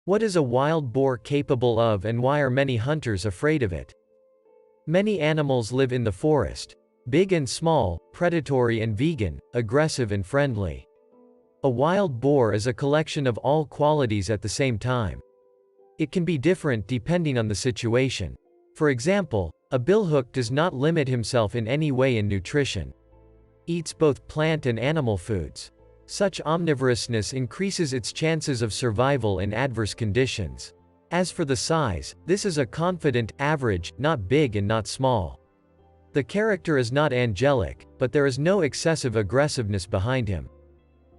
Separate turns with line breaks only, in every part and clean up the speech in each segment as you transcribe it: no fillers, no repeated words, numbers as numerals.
What is a wild boar capable of and why are many hunters afraid of it? Many animals live in the forest. Big and small, predatory and vegan, aggressive and friendly. A wild boar is a collection of all qualities at the same time. It can be different depending on the situation. For example, a billhook does not limit himself in any way in nutrition. Eats both plant and animal foods. Such omnivorousness increases its chances of survival in adverse conditions. As for the size, this is a confident, average, not big and not small. The character is not angelic, but there is no excessive aggressiveness behind him.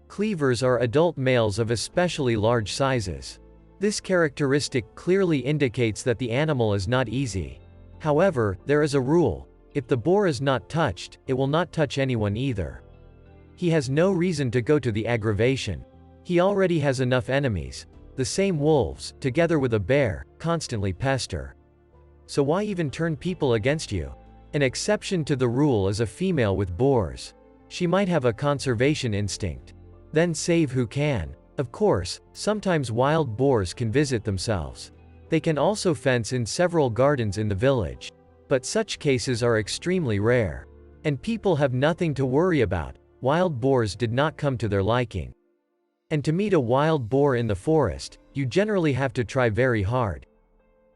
Cleavers are adult males of especially large sizes. This characteristic clearly indicates that the animal is not easy. However, there is a rule: if the boar is not touched, it will not touch anyone either. He has no reason to go to the aggravation. He already has enough enemies. The same wolves, together with a bear, constantly pester. So why even turn people against you? An exception to the rule is a female with boars. She might have a conservation instinct. Then save who can. Of course, sometimes wild boars can visit themselves. They can also fence in several gardens in the village. But such cases are extremely rare. And people have nothing to worry about. Wild boars did not come to their liking. And to meet a wild boar in the forest, you generally have to try very hard.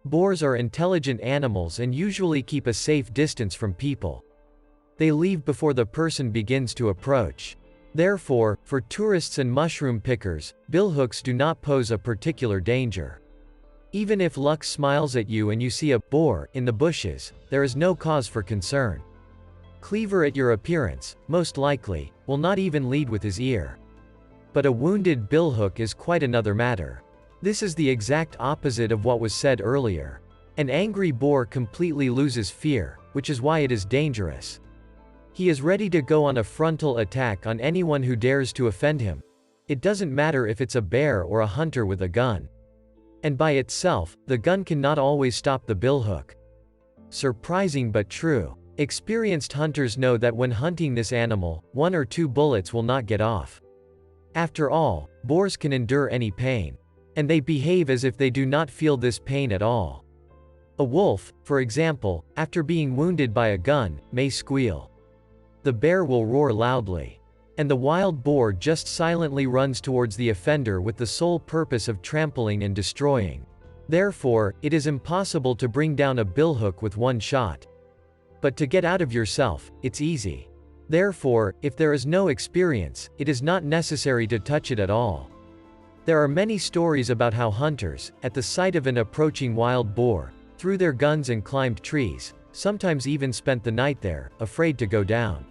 Boars are intelligent animals and usually keep a safe distance from people. They leave before the person begins to approach. Therefore, for tourists and mushroom pickers, billhooks do not pose a particular danger. Even if luck smiles at you and you see a boar in the bushes, there is no cause for concern. Cleaver at your appearance, most likely, will not even lead with his ear. But a wounded billhook is quite another matter. This is the exact opposite of what was said earlier. An angry boar completely loses fear, which is why it is dangerous. He is ready to go on a frontal attack on anyone who dares to offend him. It doesn't matter if it's a bear or a hunter with a gun. And by itself, the gun cannot always stop the billhook. Surprising but true. Experienced hunters know that when hunting this animal, 1 or 2 bullets will not get off. After all, boars can endure any pain. And they behave as if they do not feel this pain at all. A wolf, for example, after being wounded by a gun, may squeal. The bear will roar loudly. And the wild boar just silently runs towards the offender with the sole purpose of trampling and destroying. Therefore, it is impossible to bring down a billhook with one shot. But to get out of yourself, it's easy. Therefore, if there is no experience, it is not necessary to touch it at all. There are many stories about how hunters, at the sight of an approaching wild boar, threw their guns and climbed trees, sometimes even spent the night there, afraid to go down.